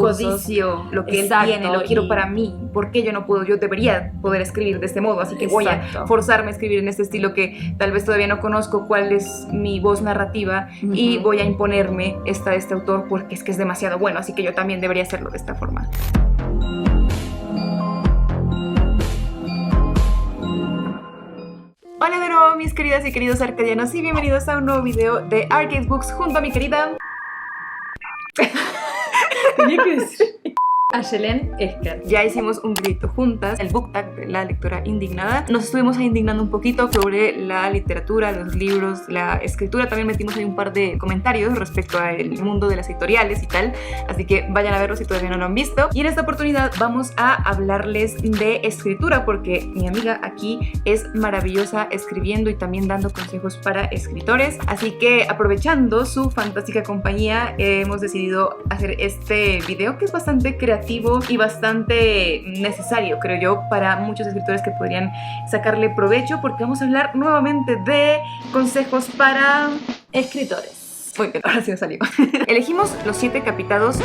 recursos. Codicio lo que Exacto, él tiene, lo quiero para mí. ¿Por qué yo no puedo? Yo debería poder escribir de este modo, así que voy a forzarme a escribir en este estilo que tal vez todavía no conozco cuál es mi voz narrativa y voy a imponerme este autor porque es que es demasiado bueno, así que yo también debería hacerlo de esta forma. Hola de nuevo mis queridas y queridos arcadianos y bienvenidos a un nuevo video de Arcade Books junto a mi querida... Tenía que decir... Ayelen Esker. Ya hicimos un grito juntas, el book tag de la lectora indignada. Nos estuvimos ahí indignando un poquito sobre la literatura, los libros, la escritura. También metimos ahí un par de comentarios respecto al mundo de las editoriales y tal. Así que vayan a verlo si todavía no lo han visto. Y en esta oportunidad vamos a hablarles de escritura porque mi amiga aquí es maravillosa escribiendo y también dando consejos para escritores. Así que aprovechando su fantástica compañía hemos decidido hacer este video que es bastante creativo y bastante necesario, creo yo, para muchos escritores que podrían sacarle provecho, porque vamos a hablar nuevamente de consejos para escritores. Muy bien, ahora sí nos salió. Elegimos los 7 capitados...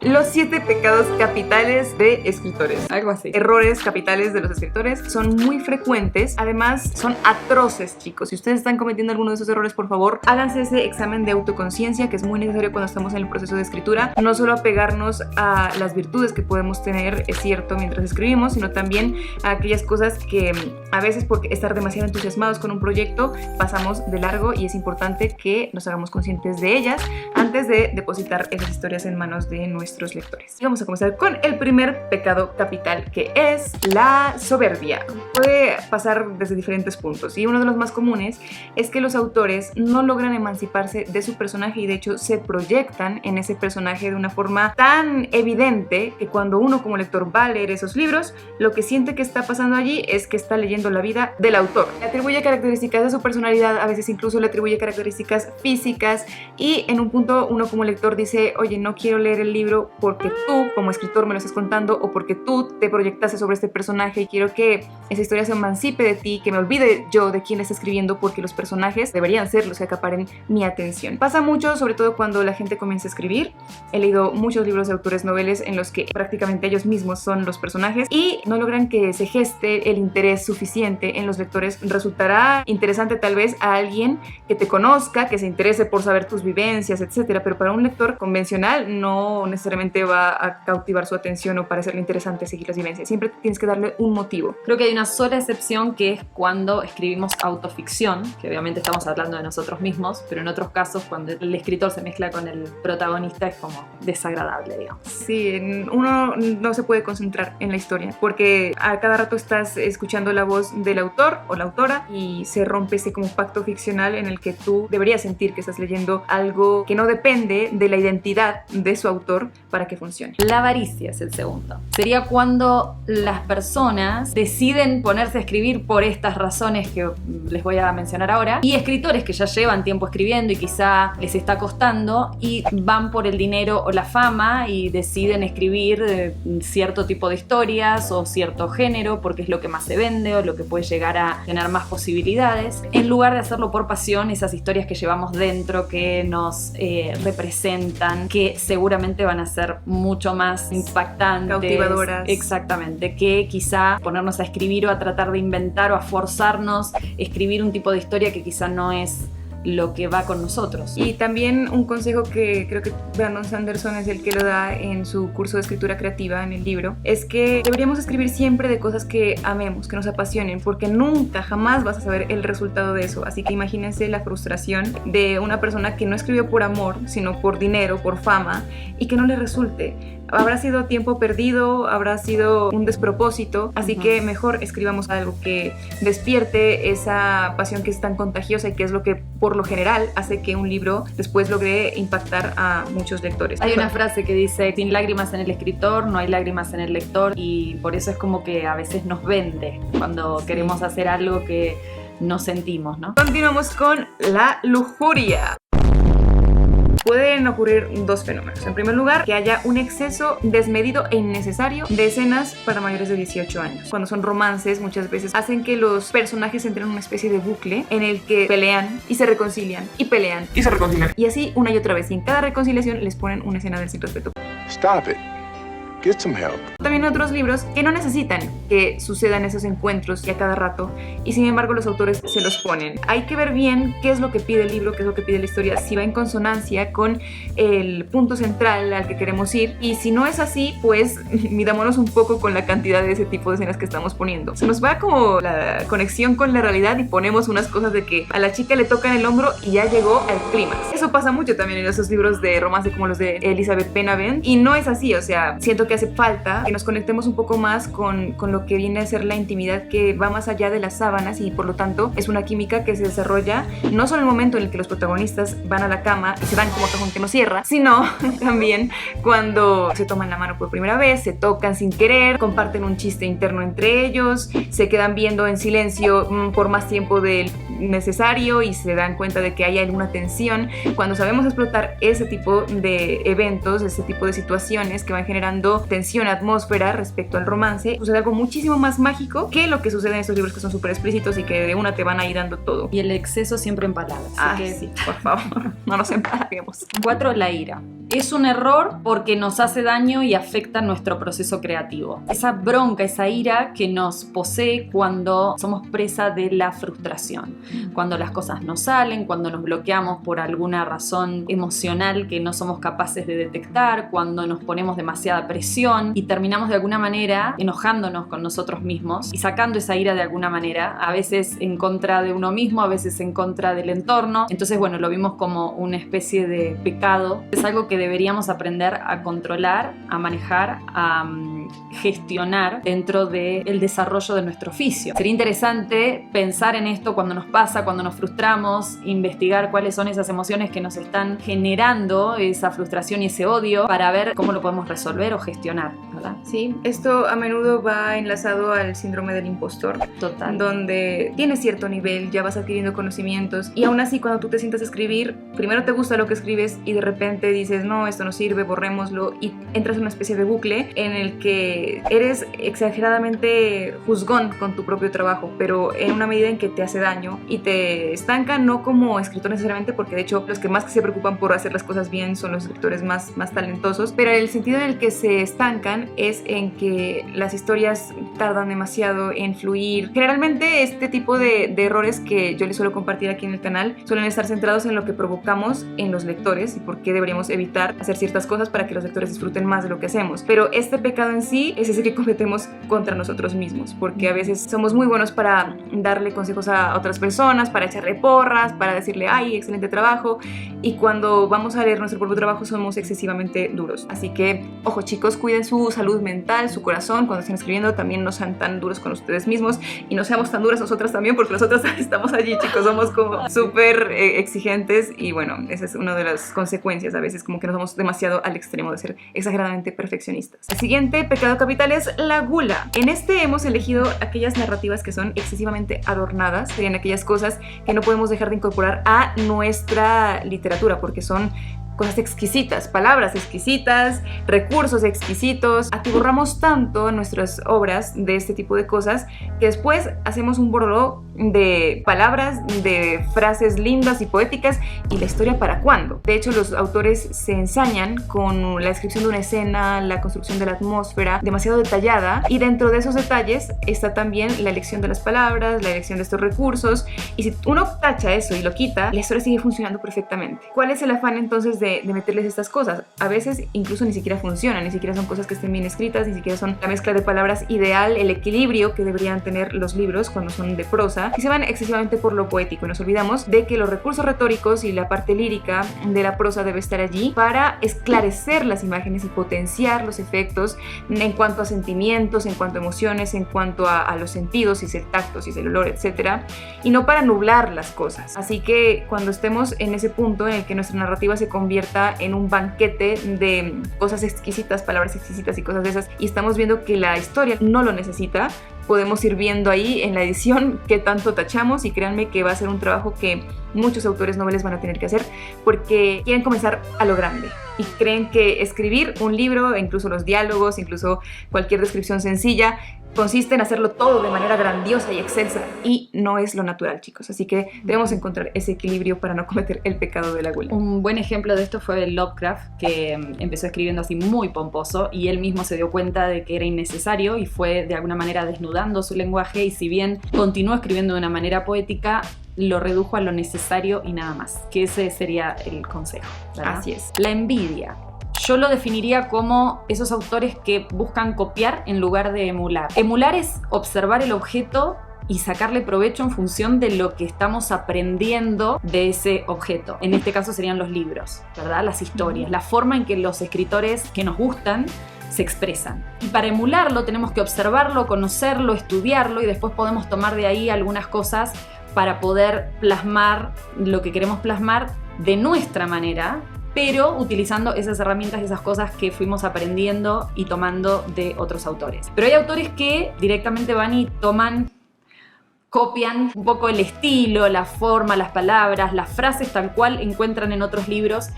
Los 7 pecados capitales de escritores. Algo así. Errores capitales de los escritores son muy frecuentes. Además, son atroces, chicos. Si ustedes están cometiendo alguno de esos errores, por favor, háganse ese examen de autoconciencia que es muy necesario cuando estamos en el proceso de escritura. No solo apegarnos a las virtudes que podemos tener, es cierto, mientras escribimos, sino también a aquellas cosas que a veces por estar demasiado entusiasmados con un proyecto pasamos de largo y es importante que nos hagamos conscientes de ellas antes de depositar esas historias en manos de nuestros lectores. Y vamos a comenzar con el primer pecado capital, que es la soberbia. Puede pasar desde diferentes puntos y uno de los más comunes es que los autores no logran emanciparse de su personaje y de hecho se proyectan en ese personaje de una forma tan evidente que cuando uno como lector va a leer esos libros, lo que siente que está pasando allí es que está leyendo la vida del autor. Le atribuye características de su personalidad, a veces incluso le atribuye características físicas y en un punto uno como lector dice, oye, no quiero leer el libro porque tú como escritor me lo estás contando o porque tú te proyectaste sobre este personaje y quiero que esa historia se emancipe de ti, que me olvide yo de quién está escribiendo porque los personajes deberían ser los que acaparen mi atención. Pasa mucho, sobre todo cuando la gente comienza a escribir. He leído muchos libros de autores noveles en los que prácticamente ellos mismos son los personajes y no logran que se geste el interés suficiente en los lectores. Resultará interesante tal vez a alguien que te conozca, que se interese por saber tus vivencias, etcétera, pero para un lector convencional no necesariamente va a cautivar su atención o parecerle interesante seguir las vivencias. Siempre tienes que darle un motivo. Creo que hay una sola excepción que es cuando escribimos autoficción, que obviamente estamos hablando de nosotros mismos, pero en otros casos cuando el escritor se mezcla con el protagonista es como desagradable, digamos. Sí, uno no se puede concentrar en la historia porque a cada rato estás escuchando la voz del autor o la autora y se rompe ese como pacto ficcional en el que tú deberías sentir que estás leyendo algo que no depende de la identidad de su autor para que funcione. La avaricia es el segundo. Sería cuando las personas deciden ponerse a escribir por estas razones que les voy a mencionar ahora y escritores que ya llevan tiempo escribiendo y quizá les está costando y van por el dinero o la fama y deciden escribir cierto tipo de historias o cierto género porque es lo que más se vende o lo que puede llegar a tener más posibilidades en lugar de hacerlo por pasión, esas historias que llevamos dentro que nos representan, que seguramente van a ser mucho más impactantes, cautivadoras. Exactamente, que quizá ponernos a escribir o a tratar de inventar o a forzarnos a escribir un tipo de historia que quizá no es lo que va con nosotros. Y también un consejo que creo que Brandon Sanderson es el que lo da en su curso de escritura creativa en el libro, es que deberíamos escribir siempre de cosas que amemos, que nos apasionen, porque nunca, jamás vas a saber el resultado de eso. Así que imagínense la frustración de una persona que no escribió por amor, sino por dinero, por fama, y que no le resulte. Habrá sido tiempo perdido, habrá sido un despropósito, así que mejor escribamos algo que despierte esa pasión que es tan contagiosa y que es lo que por lo general hace que un libro después logre impactar a muchos lectores. Hay una frase que dice, sin lágrimas en el escritor, no hay lágrimas en el lector, y por eso es como que a veces nos vende cuando queremos hacer algo que no sentimos, ¿no? Continuamos con la lujuria. Pueden ocurrir dos fenómenos. En primer lugar, que haya un exceso desmedido e innecesario de escenas para mayores de 18 años. Cuando son romances, muchas veces hacen que los personajes entren en una especie de bucle en el que pelean y se reconcilian y pelean y se reconcilian. Y así una y otra vez. Y en cada reconciliación les ponen una escena del sin respeto. Stop it. Get some help. También otros libros que no necesitan que sucedan esos encuentros y a cada rato, y sin embargo los autores se los ponen. Hay que ver bien qué es lo que pide el libro, qué es lo que pide la historia, si va en consonancia con el punto central al que queremos ir, y si no es así, pues midámonos un poco con la cantidad de ese tipo de escenas que estamos poniendo. Se nos va como la conexión con la realidad y ponemos unas cosas de que a la chica le tocan el hombro y ya llegó al clímax. Eso pasa mucho también en esos libros de romance como los de Elizabeth Benavent, y no es así. O sea, siento que hace falta que nos conectemos un poco más con lo que viene a ser la intimidad, que va más allá de las sábanas, y por lo tanto es una química que se desarrolla no solo en el momento en el que los protagonistas van a la cama y se dan como cajón que no cierra, sino también cuando se toman la mano por primera vez, se tocan sin querer, comparten un chiste interno entre ellos, se quedan viendo en silencio por más tiempo del necesario y se dan cuenta de que hay alguna tensión. Cuando sabemos explotar ese tipo de eventos, ese tipo de situaciones que van generando tensión, atmósfera respecto al romance, sucede algo muchísimo más mágico que lo que sucede en estos libros que son súper explícitos y que de una te van ahí dando todo. Y el exceso siempre en palabras. Así que sí, por favor, no nos empalaguemos. 4. La ira. Es un error porque nos hace daño y afecta nuestro proceso creativo. Esa bronca, esa ira que nos posee cuando somos presa de la frustración. Cuando las cosas no salen, cuando nos bloqueamos por alguna razón emocional que no somos capaces de detectar, cuando nos ponemos demasiada presión y terminamos de alguna manera enojándonos con nosotros mismos y sacando esa ira de alguna manera, a veces en contra de uno mismo, a veces en contra del entorno. Entonces, bueno, lo vimos como una especie de pecado. Es algo que deberíamos aprender a controlar, a manejar, a gestionar dentro del desarrollo de nuestro oficio. Sería interesante pensar en esto cuando nos pasa, cuando nos frustramos, investigar cuáles son esas emociones que nos están generando esa frustración y ese odio para ver cómo lo podemos resolver o gestionar, ¿verdad? Sí, esto a menudo va enlazado al síndrome del impostor. Total. Donde tienes cierto nivel, ya vas adquiriendo conocimientos y aún así cuando tú te sientas a escribir, primero te gusta lo que escribes y de repente dices, no, esto no sirve, borrémoslo, y entras en una especie de bucle en el que eres exageradamente juzgón con tu propio trabajo, pero en una medida en que te hace daño y te estanca, no como escritor necesariamente, porque de hecho los que más se preocupan por hacer las cosas bien son los escritores más talentosos, pero el sentido en el que se estancan es en que las historias tardan demasiado en fluir. Generalmente este tipo de errores que yo les suelo compartir aquí en el canal suelen estar centrados en lo que provocamos en los lectores y por qué deberíamos evitar hacer ciertas cosas para que los lectores disfruten más de lo que hacemos. Pero este pecado en sí es ese que cometemos contra nosotros mismos, porque a veces somos muy buenos para darle consejos a otras personas, para echarle porras, para decirle, ay, excelente trabajo, y cuando vamos a leer nuestro propio trabajo somos excesivamente duros. Así que, ojo chicos, cuiden su salud mental, su corazón, cuando estén escribiendo también no sean tan duros con ustedes mismos y no seamos tan duras nosotras también, porque nosotras estamos allí, chicos, somos como súper exigentes y bueno, esa es una de las consecuencias a veces, como que nos vamos demasiado al extremo de ser exageradamente perfeccionistas. El siguiente pecado capital es la gula. En este hemos elegido aquellas narrativas que son excesivamente adornadas, serían aquellas cosas que no podemos dejar de incorporar a nuestra literatura porque son cosas exquisitas, palabras exquisitas, recursos exquisitos. Atiborramos tanto nuestras obras de este tipo de cosas que después hacemos un borró de palabras, de frases lindas y poéticas, y la historia ¿para cuándo? De hecho, los autores se ensañan con la descripción de una escena, la construcción de la atmósfera demasiado detallada, y dentro de esos detalles está también la elección de las palabras, la elección de estos recursos, y si uno tacha eso y lo quita, la historia sigue funcionando perfectamente. ¿Cuál es el afán entonces de meterles estas cosas? A veces incluso ni siquiera funcionan, ni siquiera son cosas que estén bien escritas, ni siquiera son la mezcla de palabras ideal, el equilibrio que deberían tener los libros cuando son de prosa, y se van excesivamente por lo poético y nos olvidamos de que los recursos retóricos y la parte lírica de la prosa debe estar allí para esclarecer las imágenes y potenciar los efectos en cuanto a sentimientos, en cuanto a emociones, en cuanto a los sentidos, si es el tacto, si es el olor, etc. Y no para nublar las cosas. Así que cuando estemos en ese punto en el que nuestra narrativa se convierta en un banquete de cosas exquisitas, palabras exquisitas y cosas de esas, y estamos viendo que la historia no lo necesita, podemos ir viendo ahí en la edición qué tanto tachamos, y créanme que va a ser un trabajo que muchos autores noveles van a tener que hacer porque quieren comenzar a lo grande y creen que escribir un libro, incluso los diálogos, incluso cualquier descripción sencilla, consiste en hacerlo todo de manera grandiosa y excelsa y no es lo natural, chicos. Así que debemos encontrar ese equilibrio para no cometer el pecado de la gula. Un buen ejemplo de esto fue Lovecraft, que empezó escribiendo así muy pomposo y él mismo se dio cuenta de que era innecesario y fue de alguna manera desnudando su lenguaje, y si bien continuó escribiendo de una manera poética, lo redujo a lo necesario y nada más, que ese sería el consejo, ¿verdad? Así es. La envidia. Yo lo definiría como esos autores que buscan copiar en lugar de emular. Emular es observar el objeto y sacarle provecho en función de lo que estamos aprendiendo de ese objeto. En este caso serían los libros, ¿verdad? Las historias, la forma en que los escritores que nos gustan se expresan. Y para emularlo tenemos que observarlo, conocerlo, estudiarlo, y después podemos tomar de ahí algunas cosas para poder plasmar lo que queremos plasmar de nuestra manera, pero utilizando esas herramientas y esas cosas que fuimos aprendiendo y tomando de otros autores. Pero hay autores que directamente van y copian un poco el estilo, la forma, las palabras, las frases tal cual encuentran en otros libros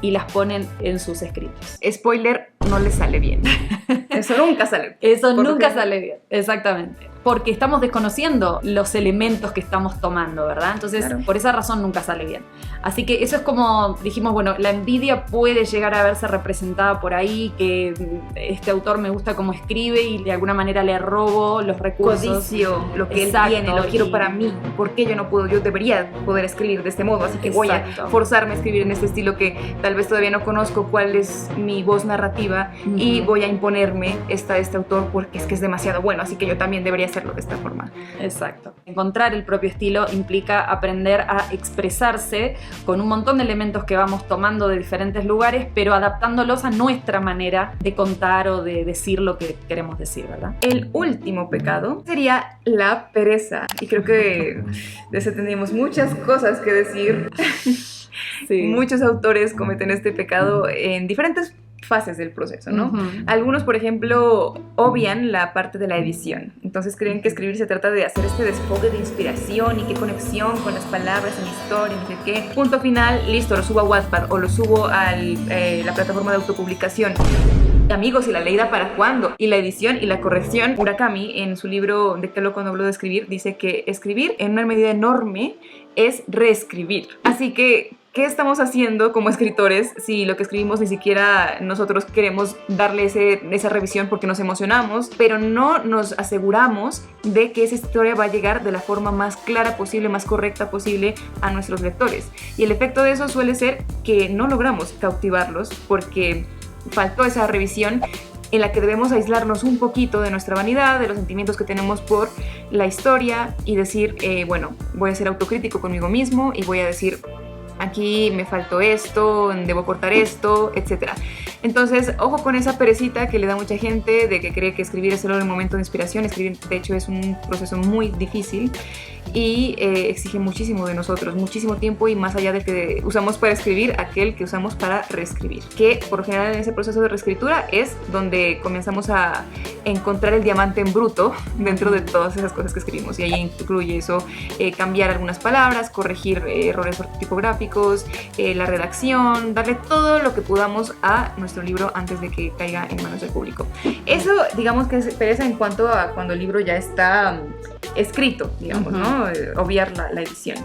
y las ponen en sus escritos. Spoiler, no les sale bien. Eso nunca sale bien. Eso nunca sale bien, exactamente. Porque estamos desconociendo los elementos que estamos tomando, ¿verdad? Entonces, claro, por esa razón nunca sale bien. Así que eso es como dijimos, bueno, la envidia puede llegar a verse representada por ahí, que este autor me gusta cómo escribe y de alguna manera le robo los recursos. Codicio lo que Exacto, él tiene, lo quiero para mí. ¿Por qué yo no puedo? Yo debería poder escribir de este modo, así que voy a Exacto. forzarme a escribir en este estilo que tal vez todavía no conozco cuál es mi voz narrativa, y voy a imponerme este autor porque es que es demasiado bueno, así que yo también debería hacerlo de esta forma. Exacto. Encontrar el propio estilo implica aprender a expresarse con un montón de elementos que vamos tomando de diferentes lugares, pero adaptándolos a nuestra manera de contar o de decir lo que queremos decir, ¿verdad? El último pecado sería la pereza, y creo que de ese tendríamos muchas cosas que decir. Sí. Muchos autores cometen este pecado en diferentes fases del proceso, ¿no? Algunos, por ejemplo, obvian la parte de la edición. Entonces creen que escribir se trata de hacer este desfogue de inspiración y qué conexión con las palabras en la historia, no sé qué. Punto final, listo, lo subo a Wattpad o lo subo a la plataforma de autopublicación. Amigos, ¿y la ley da para cuándo? Y la edición y la corrección. Murakami, en su libro De qué cuando habló de escribir, dice que escribir en una medida enorme es reescribir. Así que, ¿qué estamos haciendo como escritores si lo que escribimos ni siquiera nosotros queremos darle esa revisión porque nos emocionamos, pero no nos aseguramos de que esa historia va a llegar de la forma más clara posible, más correcta posible a nuestros lectores? Y el efecto de eso suele ser que no logramos cautivarlos porque faltó esa revisión en la que debemos aislarnos un poquito de nuestra vanidad, de los sentimientos que tenemos por la historia y decir, bueno, voy a ser autocrítico conmigo mismo y voy a decir, aquí me faltó esto, debo cortar esto, etc. Entonces, ojo con esa perecita que le da mucha gente de que cree que escribir es solo el momento de inspiración. Escribir, de hecho, es un proceso muy difícil y exige muchísimo de nosotros, muchísimo tiempo y más allá del que usamos para escribir, aquel que usamos para reescribir. Que por lo general en ese proceso de reescritura es donde comenzamos a encontrar el diamante en bruto dentro de todas esas cosas que escribimos, y ahí incluye eso, cambiar algunas palabras, corregir errores tipográficos, la redacción, darle todo lo que podamos a nuestro libro antes de que caiga en manos del público. Eso, digamos que es pereza en cuanto a cuando el libro ya está escrito, digamos, ¿no? Obviar la edición.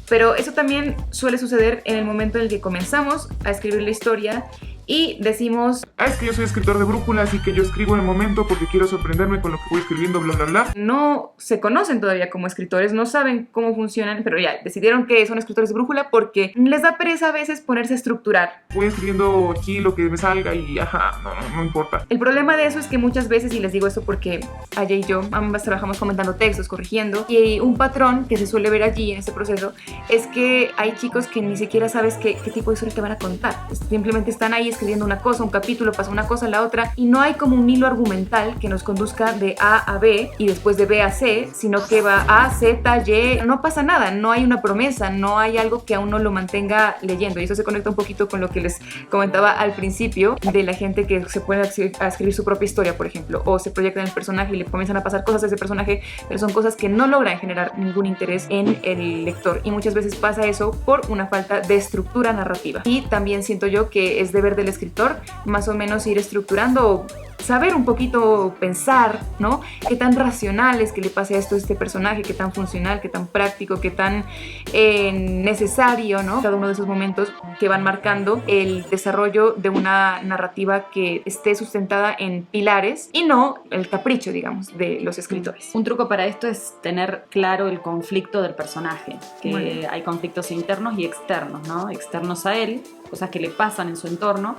Pero eso también suele suceder en el momento en el que comenzamos a escribir la historia y decimos, es que yo soy escritor de brújulas y que yo escribo en el momento porque quiero sorprenderme con lo que voy escribiendo, bla, bla, bla. No se conocen todavía como escritores, no saben cómo funcionan, pero ya decidieron que son escritores de brújula porque les da pereza a veces ponerse a estructurar. Voy escribiendo aquí lo que me salga y ajá, no importa. El problema de eso es que muchas veces, y les digo esto porque Aya y yo ambas trabajamos comentando textos, corrigiendo, y un patrón que se suele ver allí en este proceso es que hay chicos que ni siquiera sabes qué tipo de historia te van a contar. Simplemente están ahí escribiendo una cosa, un capítulo, pasa una cosa a la otra y no hay como un hilo argumental que nos conduzca de A a B y después de B a C, sino que va A, Z, Y, no pasa nada, no hay una promesa, no hay algo que a uno lo mantenga leyendo, y eso se conecta un poquito con lo que les comentaba al principio de la gente que se pone a escribir su propia historia, por ejemplo, o se proyecta en el personaje y le comienzan a pasar cosas a ese personaje, pero son cosas que no logran generar ningún interés en el lector, y muchas veces pasa eso por una falta de estructura narrativa. Y también siento yo que es deber del escritor más o menos ir estructurando saber un poquito pensar, ¿no? Qué tan racional es que le pase esto a este personaje, qué tan funcional, qué tan práctico, qué tan necesario, ¿no? Cada uno de esos momentos que van marcando el desarrollo de una narrativa que esté sustentada en pilares y no el capricho, digamos, de los escritores. Un truco para esto es tener claro el conflicto del personaje, que hay conflictos internos y externos, ¿no? Externos a él, cosas que le pasan en su entorno,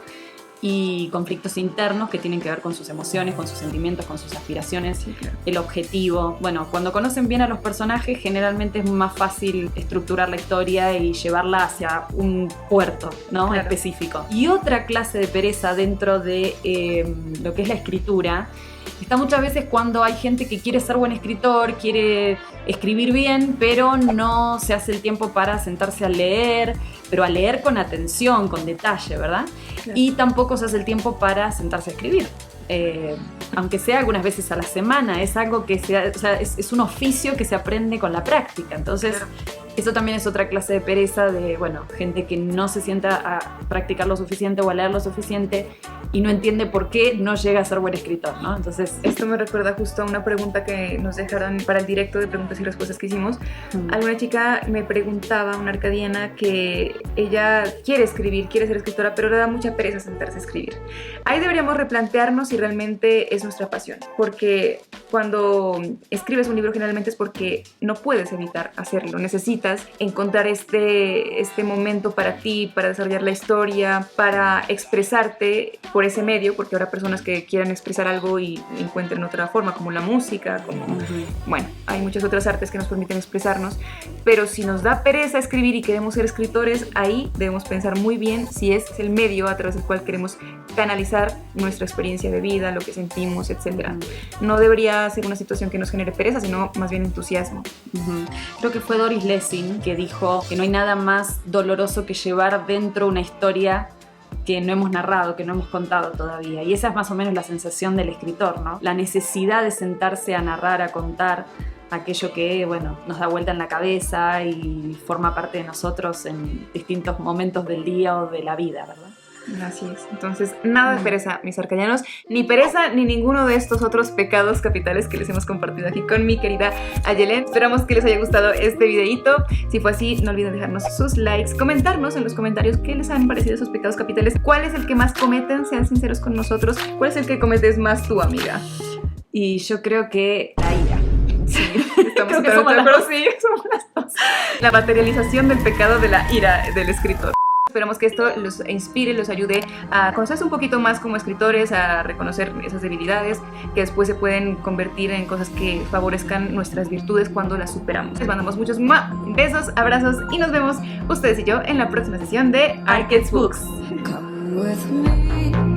y conflictos internos que tienen que ver con sus emociones, con sus sentimientos, con sus aspiraciones, Sí, claro. el objetivo. Bueno, cuando conocen bien a los personajes, generalmente es más fácil estructurar la historia y llevarla hacia un puerto, ¿no? Claro. Específico. Y otra clase de pereza dentro de lo que es la escritura está muchas veces cuando hay gente que quiere ser buen escritor, quiere escribir bien, pero no se hace el tiempo para sentarse a leer, pero a leer con atención, con detalle, ¿verdad? Claro. Y tampoco se hace el tiempo para sentarse a escribir. Aunque sea algunas veces a la semana, es algo que es un oficio que se aprende con la práctica. Entonces, Claro. eso también es otra clase de pereza de, bueno, gente que no se sienta a practicar lo suficiente o a leer lo suficiente y no entiende por qué no llega a ser buen escritor, ¿no? Entonces, Esto me recuerda justo a una pregunta que nos dejaron para el directo de preguntas y respuestas que hicimos. Alguna chica me preguntaba, una arcadiana, que ella quiere escribir, quiere ser escritora, pero le da mucha pereza sentarse a escribir. Ahí deberíamos replantearnos si realmente es nuestra pasión, porque cuando escribes un libro generalmente es porque no puedes evitar hacerlo, necesitas encontrar este momento para ti, para desarrollar la historia, para expresarte por ese medio, porque habrá personas que quieran expresar algo y encuentren otra forma, como la música, como... Bueno, hay muchas otras artes que nos permiten expresarnos, pero si nos da pereza escribir y queremos ser escritores, ahí debemos pensar muy bien si es el medio a través del cual queremos canalizar nuestra experiencia de vida, lo que sentimos, etc. No debería ser una situación que nos genere pereza, sino más bien entusiasmo. Creo que fue Doris Lessing que dijo que no hay nada más doloroso que llevar dentro una historia que no hemos narrado, que no hemos contado todavía. Y esa es más o menos la sensación del escritor, ¿no? La necesidad de sentarse a narrar, a contar aquello que, bueno, nos da vuelta en la cabeza y forma parte de nosotros en distintos momentos del día o de la vida, ¿verdad? Así es. Entonces, nada de pereza, mis arcadianos, ni pereza ni ninguno de estos otros pecados capitales que les hemos compartido aquí con mi querida Ayelen. Esperamos que les haya gustado este videito. Si fue así, no olviden dejarnos sus likes, comentarnos en los comentarios qué les han parecido esos pecados capitales, cuál es el que más cometen, sean sinceros con nosotros, cuál es el que cometes más tú, amiga. Y yo creo que la ira. Sí, estamos Creo que totalmente somos de las acuerdo. dos. Sí, somos las dos. La materialización del pecado de la ira del escritor. Esperamos que esto los inspire, los ayude a conocerse un poquito más como escritores, a reconocer esas debilidades que después se pueden convertir en cosas que favorezcan nuestras virtudes cuando las superamos. Les mandamos muchos besos, abrazos y nos vemos ustedes y yo en la próxima sesión de Arcade's Books. Come with me.